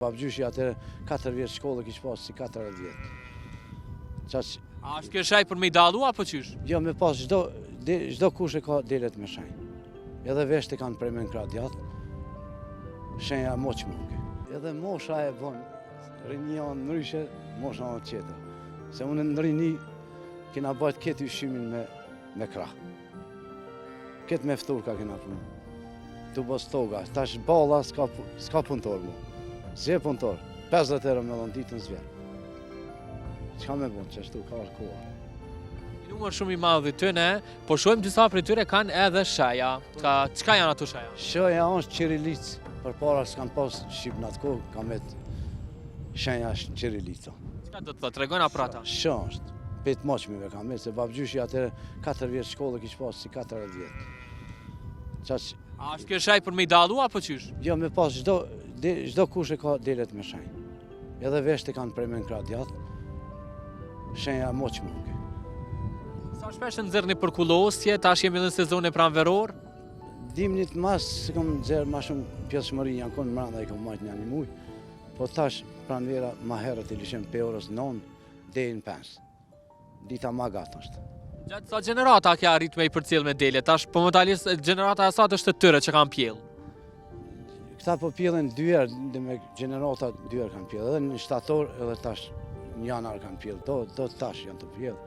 Babgjyshi atëre 4 vjetë shkollë kishë pasë si 40 vjetë. A është kjo shaj për me i dalu apo qysh? Jo, me pas çdo kush e ka delet me shenjë. Edhe veshte kanë prej me në gradjat, shenja moq munke. Edhe mosha e bon, rinja në nëryshe, mosha në qeter. Se unë në rini kina bajt këtë ushimin me krah. Këtë me ftur ka kina punu. Tu bës toga, tash balla s'ka punëtor mu. Zje punëtor, 50 euro me dhënë ditën zverë. Qka me bunë që ashtu ka arkoa? Numër shumë i madh i tyre, po shohim disa prej tyre kanë edhe shaja. Çka janë ato shaja? Shaja është qirilic, përpara s'kan pas shqip në atë kohë, ka met shenja është qirilica. Çka do të thotë, tregojna për ata? Shë është, pet moqmive ka met, se babgjyshi atëre 4 vjetë shkollë kishë pas si 40 vjetë. A është kjo shaj për me i dalu apo qysh? Jo, me pas çdo kush e ka delet me shenjë. Edhe veshte kanë prej me në gradjat, shenja moq munke. Sa shpesh nxerrni për kullosje, tash jemi në sezon e pranveror? Dimnit mas se kam nxerr ma shumë pjesëmëri janë konë mranda i kam majtë një muj, po tash pranvera ma herët i lishem pe orës 9 deri në 5. Dita ma gatë është. Gjatë sa gjenerata kja arrit me i përcjell me dele, tash po më dalis gjenerata e asat është të tyre që kanë pjell. Këta po pjellin 2 herë, dhe me gjenerata 2 herë kanë pjell, edhe në shtator edhe tash në janar kanë pjell, do tash janë të pjell.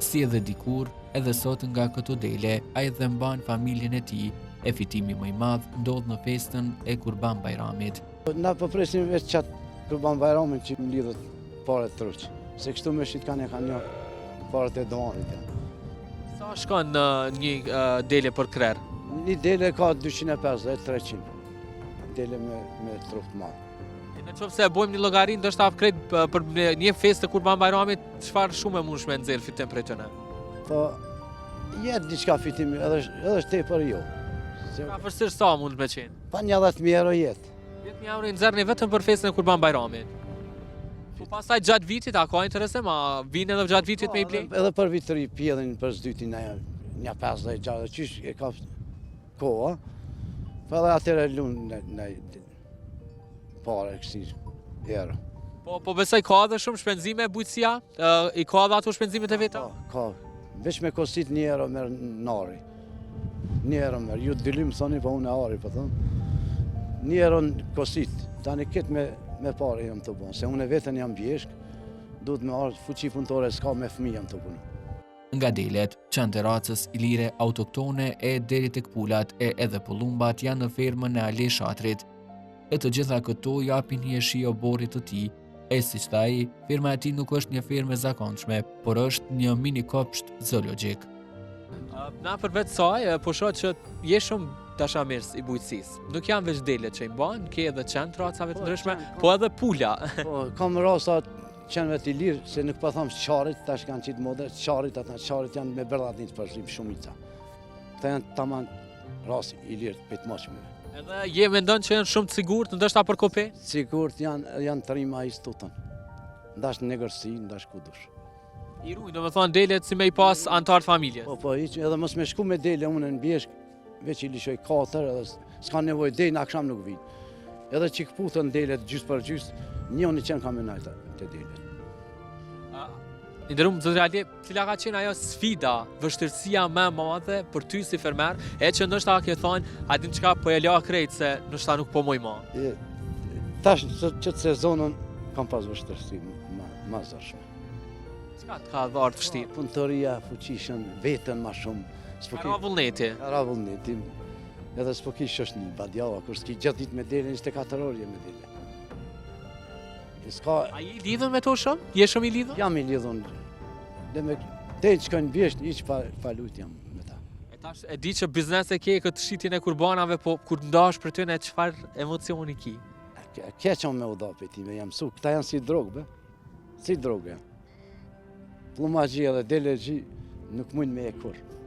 Si edhe dikur, edhe sot nga këto dele, a i dhe mban familjen e tij, e fitimi më i madh ndodh në festën e Kurban Bajramit. Na po presim veç qatë Kurban Bajramin që më lidhët pare të truq, se kështu me shqit kanë një pare të doanit janë. Sa shkon në një dele për krer? Një dele ka 250-300, dele me trup të madhë. Në qoftë se e bojmë një llogari, ndoshta krejt për një festë të Kurban Bajramit, çfarë shumë e mundshme nxjerr fitim prej tyre? Po, jetë diçka fitimi, edhe është tepër jo. Ka vështirë sa mund me qenë? Pa 10.000 euro jetë. 10.000 euro i nxjerrni vetëm për festën e Kurban Bajramit. Po pastaj gjatë vitit, a ka interesim, a vinë edhe gjatë vitit me i blej? Edhe për vit të ri pjellin për zdytin një 50-60, qysh e ka koha, po edhe atëre lunë në pare kësi herë. Po besoj ka edhe shumë shpenzime bujqësia? I ka edhe ato shpenzimet e veta? Ka, veç me kostit 1 euro merë nari. 1 euro merë, ju të dilim thoni, po unë e ari, po thënë. 1 euro në kostit, tani këtë me pare jam të bonë, se unë e vetën jam bjeshk, duhet me arë fuqi punëtore, s'ka me fëmi jam të punë. Nga delet, Çanteracës, Ilire, autoktone e deri tek pulat e edhe pullumbat janë në fermën e Ale Shatrit. E të gjitha këto japin një shio borit të tij, e siç tha ai, firma e tij nuk është një firmë e zakonshme, por është një mini kopsht zoologjik. Na për vetë saj, po shoh që je shumë dashamirës i bujqësisë. Nuk janë veç delet që i mban, ke edhe qentracave të ndryshme, po edhe pula. Po, kam rasta qenëve të lirë, se nuk po thamë qarit, tash kanë qitë modë, qarit janë me bërdatin të përslim shumica. Këta janë taman rast i lirë të petë moqmive. Edhe je mendon që janë shumë të sigurt, ndoshta për kope? Sigurt janë të rima i stutën. Ndash në negërsi, ndash kudush. I ruaj, do me thonë delet si me i pas antar familjes. Po, edhe mos me shku me dele unë në bjeshk, veç i lishoj 4 edhe s'ka nevoj dele në aksham nuk vinë. Edhe që këputën delet gjysë për gjysë, njën i qenë kam e najta të delet. Nderuar zotëri Ali, cila ka qenë ajo sfida, vështirësia më e madhe për ty si fermer, e që ndoshta ke thonë, a din çka po e la krejt se ndoshta nuk po moj më. Tash që të sezonën kam pas vështirësi më zërshme. Çka të ka dhënë vështirë? Punëtoria, fuqishën, vetën më shumë. Ka vullneti. Ka vullneti. Edhe s'po kish është një badjava, kur s'ki gjatë ditë me dele, 24 orë me dele. A je i lidhën me to shumë? Je shumë i lidhën? Jam i lidhën. Dhe me te që kanë bjesht, iq pa lujt jam me ta. E tash e di që biznes e ke këtë shitjen e kurbanave, po kur ndash për ty në çfarë emocioni ki? Keqon me udhape ti, me jam su. Këta janë si drogë, be. Si drogë janë. Plumagji edhe delegji nuk mund me e kur.